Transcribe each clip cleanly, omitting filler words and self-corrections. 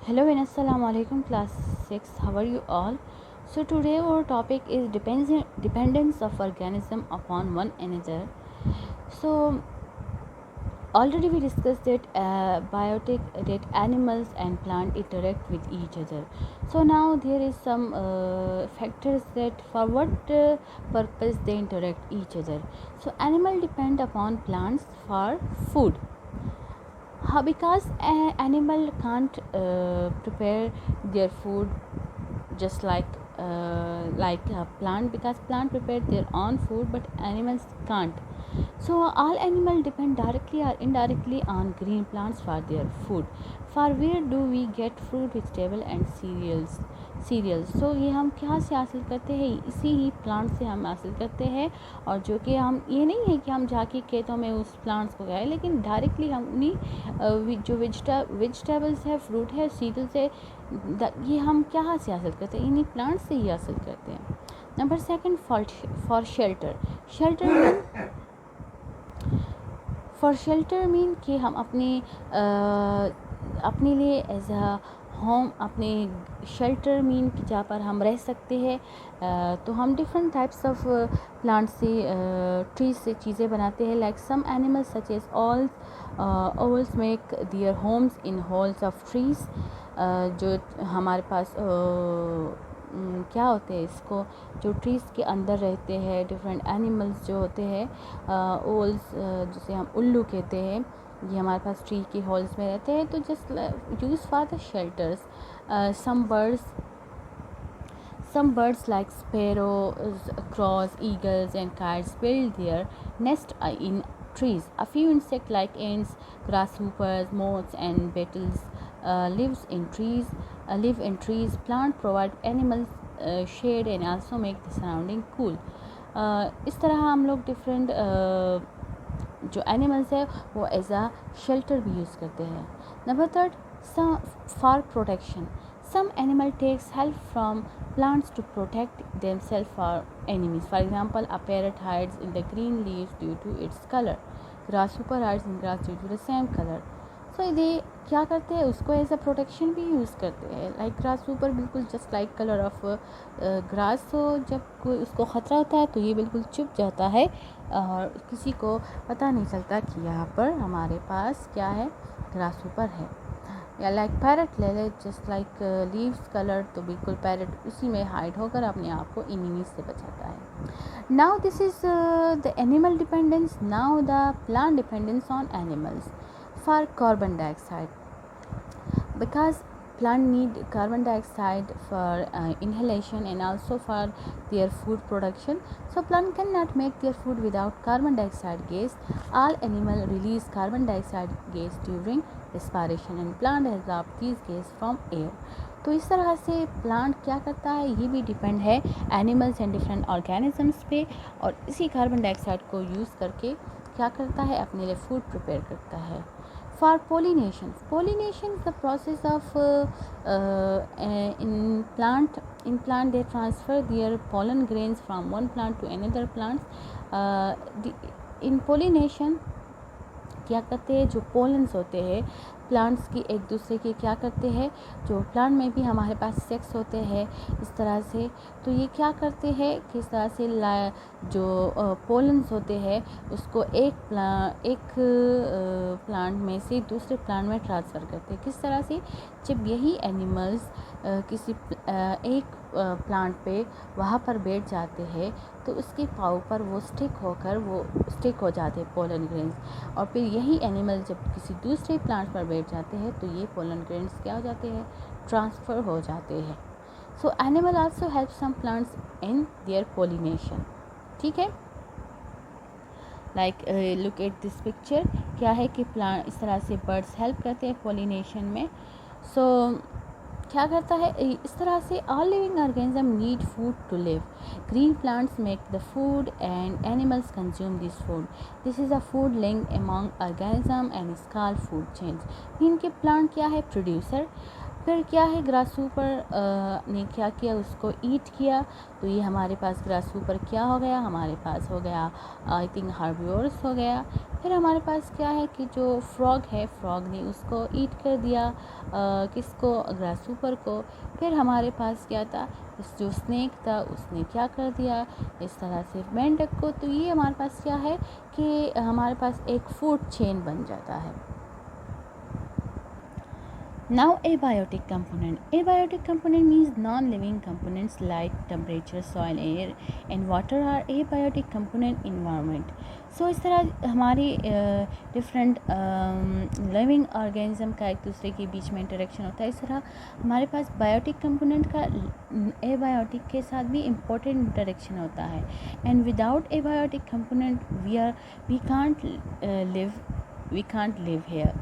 Hello and assalamu alaikum class 6. How are you all? So today our topic is dependence of organism upon one another. So already we discussed that biotic that animals and plant interact with each other. So now there is some factors that for what purpose they interact each other. So animal depend upon plants for food. How? Because an animal can't prepare their food just like a plant, because plant prepare their own food but animals can't. So all animals depend directly or indirectly on green plants for their food. For where do we get fruit, vegetable and cereals? So ये हम क्या से हासिल करते हैं? इसी ही plant से हम हासिल करते हैं, और जो कि हम ये नहीं है कि हम जाके खेतों में उस प्लांट्स को उगाएं, लेकिन डायरेक्टली हम उन्हीं जो वेजिटेबल्स है, फ्रूट है, सीरियल्स है, ये हम क्या से हासिल करते हैं? इन्हीं प्लांट से ही हासिल करते हैं. Number second, for shelter mean कि हम अपने लिए एज अ होम, अपने शेल्टर मीन कि जहाँ पर हम रह सकते हैं. तो हम डिफरेंट टाइप्स ऑफ प्लांट से ट्रीज से चीज़ें बनाते हैं. Like some animals such as owls make their homes in holes of trees. जो हमारे पास क्या होते हैं इसको, जो ट्रीज़ के अंदर रहते हैं, डिफरेंट एनिमल्स जो होते हैं, ओल्स जिसे हम उल्लू कहते हैं, ये हमारे पास ट्री के होल्स में रहते हैं. तो just use for the shelters. Some birds like sparrows, crows, eagles and kites build their nest in trees. A few insects like ants, grasshoppers, moths and beetles live in trees. Plants provide animals shade and also make the surrounding cool. इस तरह हम लोग different जो animals है वो as a shelter भी use करते हैं. Number third, for protection. Some animal takes help from plants to protect themselves for enemies. For example, a parrot hides in the green leaves due to its color. Grasshopper hides in grass due to the same color. So ये क्या करते हैं, उसको as a protection भी use करते हैं. Like grasshopper बिल्कुल just like colour of grass. तो जब कोई उसको ख़तरा होता है तो ये बिल्कुल छुप जाता है और किसी को पता नहीं चलता कि यहाँ पर हमारे पास क्या है, ग्रासहॉपर है. या लाइक पैरट ले ले, जस्ट लाइक लीव्स कलर, तो बिल्कुल पैरट उसी में हाइड होकर अपने आप को इनिमीज से बचाता है. Now this is the animal dependence. Now the plant dependence on animals for carbon dioxide. Because plant need carbon dioxide for inhalation and also for their food production. So plant cannot make their food without carbon dioxide gas. All animal release carbon dioxide gas during respiration and plant absorb these gas from air. तो इस तरह से plant क्या करता है, ये भी depend है एनिमल्स एंड डिफरेंट ऑर्गेनिजम्स पे, और इसी कार्बन डाइऑक्साइड को यूज़ करके क्या करता है, अपने लिए फूड प्रिपेयर करता है. For pollination is the process of in plant they transfer their pollen grains from one plant to another plants. In pollination क्या करते हैं, जो पोलन्स होते हैं प्लांट्स की एक दूसरे के, क्या करते हैं, जो प्लांट में भी हमारे पास सेक्स होते हैं इस तरह से. तो ये क्या करते हैं, किस तरह से जो पोलन्स होते हैं उसको एक प्लांट में से दूसरे प्लांट में ट्रांसफ़र करते हैं. किस तरह से, जब यही एनिमल्स किसी एक प्लांट पे वहाँ पर बैठ जाते हैं तो उसके पाँव पर वो स्टिक हो जाते हैं पोलन ग्रेन्स, और फिर यही एनिमल जब किसी दूसरे प्लांट पर बैठ जाते हैं तो ये पोलन ग्रेन्स क्या हो जाते हैं, ट्रांसफ़र हो जाते हैं. So animal also help some plants in their pollination. ठीक है, like look at this picture. क्या है कि प्लांट इस तरह से बर्ड्स हेल्प करते हैं पोलिनेशन में. सो क्या करता है, इस तरह से all living organism need food to live. Green plants make the food and animals consume this food. This is a food link among organism and is called food chains. इनके प्लांट क्या है, प्रोड्यूसर. फिर क्या है, grasshopper ने क्या किया, उसको ईट किया। तो ये हमारे पास ग्रासहॉपर क्या हो गया, हमारे पास हो गया आई थिंक हार्बिवोरस हो गया। फिर हमारे पास क्या है कि जो फ्रॉग है, फ्रॉग ने उसको ईट कर दिया, किसको, ग्रासहॉपर को। फिर हमारे पास क्या था, जो स्नेक था उसने क्या कर दिया, इस तरह से मेंढक को। तो ये हमारे पास क्या है कि हमारे पास एक फूड चेन बन जाता है। Now, abiotic component. Abiotic component means non-living components like temperature, soil, air and water are abiotic component environment. So इस तरह हमारी डिफरेंट लिविंग ऑर्गेनिज्म का एक दूसरे के बीच में इंटरेक्शन होता है। इस तरह हमारे पास बायोटिक कंपोनेंट का एबायोटिक के साथ भी इम्पोर्टेंट इंटरेक्शन होता है। And without abiotic component we can't live here.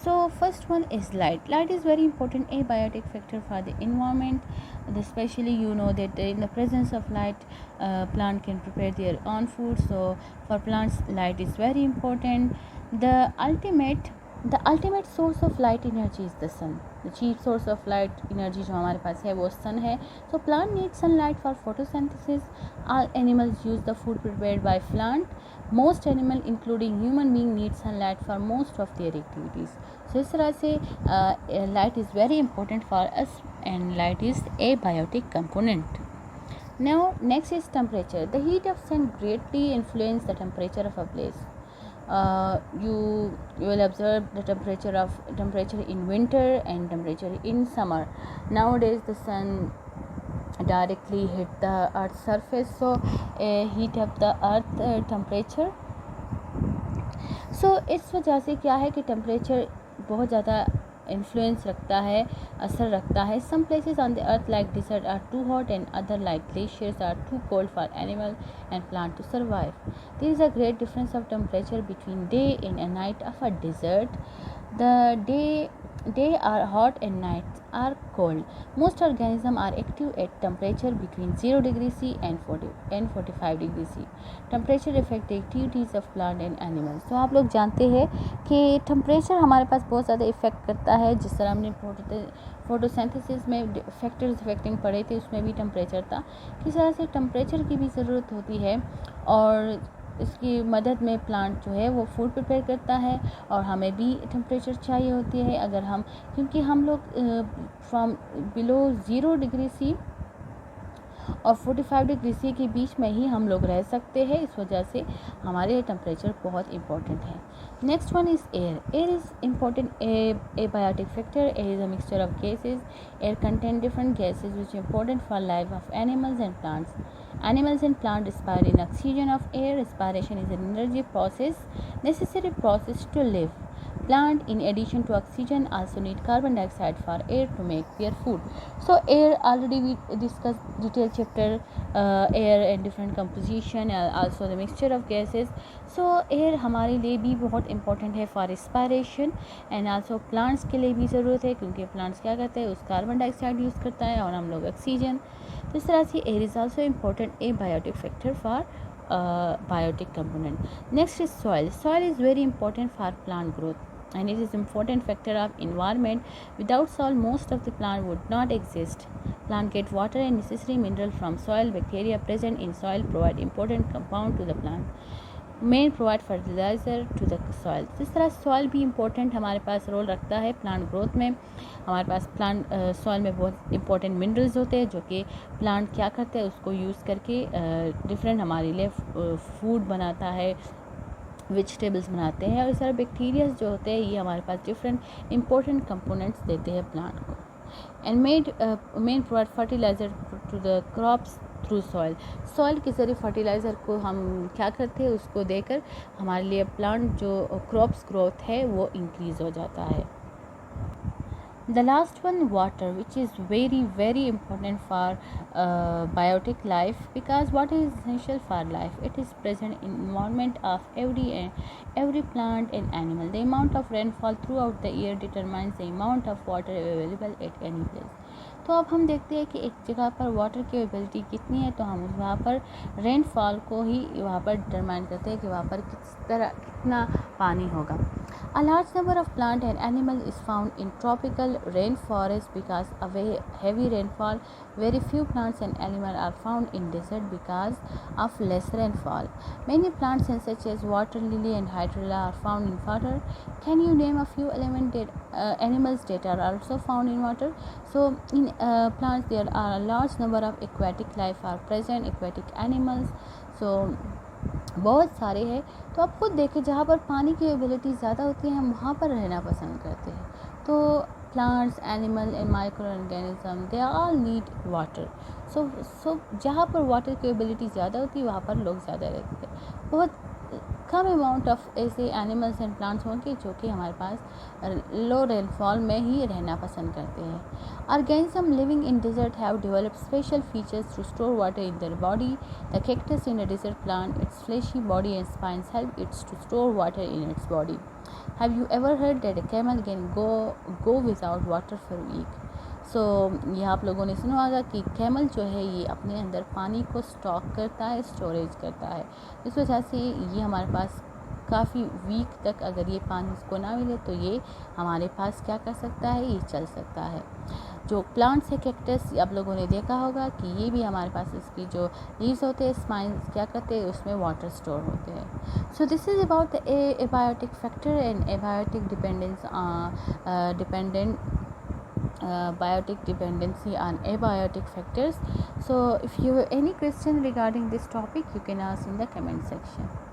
So first one is light. Light is very important abiotic factor for the environment. Especially you know that in the presence of light, plant can prepare their own food. So for plants, light is very important. The ultimate source of light energy is the sun. The chief source of light energy जो हमारे पास है वो sun है. So plant needs sunlight for photosynthesis. All animals use the food prepared by plant. Most animal including human being need sunlight for most of their activities. So इस तरह से light is very important for us and light is a biotic component. Now next is temperature. The heat of sun greatly influence the temperature of a place. You will observe the temperature in winter and temperature in summer. Nowadays the sun directly hit the earth's surface, so heat up the earth temperature. So इस वजह से क्या है कि temperature बहुत ज़्यादा influence रखता है, असर रखता है. Some places on the earth like desert are too hot and other like glaciers are too cold for animal and plant to survive. There is a great difference of temperature between day and a night of a desert. The day are hot and nights are cold. Most organisms are active at temperature between 0 degrees C and 45 degrees C. Temperature affect the activities of plant and animals. तो आप लोग जानते हैं कि temperature हमारे पास बहुत ज़्यादा effect करता है. जिस तरह हमने फोटोसिंथेसिस में फैक्टर्स इफेक्टिंग पढ़े थे, उसमें भी टेम्परेचर था. किस तरह से टेम्परेचर की भी ज़रूरत होती है और इसकी मदद में प्लांट जो है वो फूड प्रिपेयर करता है और हमें भी टेम्परेचर चाहिए होती है. अगर हम, क्योंकि हम लोग फ्रॉम बिलो 0 डिग्री सी और 45 डिग्री सी के बीच में ही हम लोग रह सकते हैं. इस वजह से हमारे लिए टेम्परेचर बहुत इंपॉर्टेंट है. Next one is air. Air is important abiotic factor. Air is a mixture of gases. Air contain different gases which important for life of animals and plants. Animals and plants respire in oxygen of air. Respiration is an energy process, necessary process to live. Plant, in addition to oxygen, also need carbon dioxide for air to make their food. So air, already we discussed detailed chapter air and different composition and also the mixture of gases. So air हमारे लिए भी बहुत important है for respiration and also plants के लिए भी ज़रूरत है, क्योंकि plants क्या करते हैं, उस कार्बन डाइऑक्साइड यूज़ करता है और हम लोग ऑक्सीजन. तो इस तरह से air is also important abiotic factor for biotic component. Next is soil. Soil is very important for plant growth and it is important factor of environment. Without soil, most of the plant would not exist. Plant get water and necessary mineral from soil. Bacteria present in soil provide important compound to the plant. Men provide fertiliser to the soil. इस तरह soil भी important हमारे पास role रखता है plant growth में. हमारे पास plant soil में बहुत इंपॉर्टेंट मिनरल्स होते हैं जो कि प्लांट क्या करते हैं, उसको यूज़ करके डिफरेंट हमारे लिए फूड बनाता है, वेजिटेबल्स बनाते हैं. और इस तरह बैक्टीरियाज जो होते हैं ये हमारे पास डिफरेंट इंपॉर्टेंट कंपोनेंट्स देते हैं प्लांट को. And men provide fertiliser to the crops through soil. Soil के ज़रिए फर्टिलाइज़र को हम क्या करते हैं, उसको देकर हमारे लिए प्लांट जो क्रॉप्स ग्रोथ है वो इंक्रीज़ हो जाता है. The last one, water, which is very very important for biotic life, because water is essential for life. It is present in environment of every plant and animal. The amount of rainfall throughout the year determines the amount of water available at any place. तो अब हम देखते हैं कि एक जगह पर water की अवेलेबिलिटी कितनी है, तो हम वहाँ पर रेनफॉल को ही वहाँ पर डिटरमाइन करते हैं कि वहाँ पर कितना पानी होगा. A large number of plant and animal is found in tropical rainforest because of heavy rainfall. Very few plants and animals are found in desert because of less rainfall. Many plants such as water lily and hydrilla are found in water. Can you name a few animals that are also found in water? So in plants there are a large number of aquatic life are present, aquatic animals. So बहुत सारे हैं. तो आप खुद देखें, जहाँ पर पानी की अवेलेबिलिटी ज़्यादा होती है हम वहाँ पर रहना पसंद करते हैं. तो plants, animal and microorganism they all need water. So जहाँ पर वाटर की अवेलेबिलिटी ज़्यादा होती है वहाँ पर लोग ज़्यादा रहते हैं. बहुत कम अमाउंट ऑफ ऐसे एनिमल्स एंड प्लांट्स होंगे जो कि हमारे पास लो रेनफॉल में ही रहना पसंद करते हैं. Organisms living in desert have developed special features to store water in their body. The cactus in a desert plant, its fleshy body and spines help it to store water in its body. Have you ever heard that a camel can go without water for a week? सो ये आप लोगों ने सुना होगा कि camel जो है ये अपने अंदर पानी को स्टॉक करता है, स्टोरेज करता है. इस वजह से ये हमारे पास काफ़ी वीक तक अगर ये पानी इसको ना मिले तो ये हमारे पास क्या कर सकता है, ये चल सकता है. जो प्लांट्स है कैक्टस, आप लोगों ने देखा होगा कि ये भी हमारे पास इसकी जो लीव्स होते हैं, स्पाइंस क्या करते हैं, उसमें वाटर स्टोर होते हैं. So this is about the abiotic factor and abiotic dependence biotic dependency on abiotic factors. So if you have any question regarding this topic, you can ask in the comment section.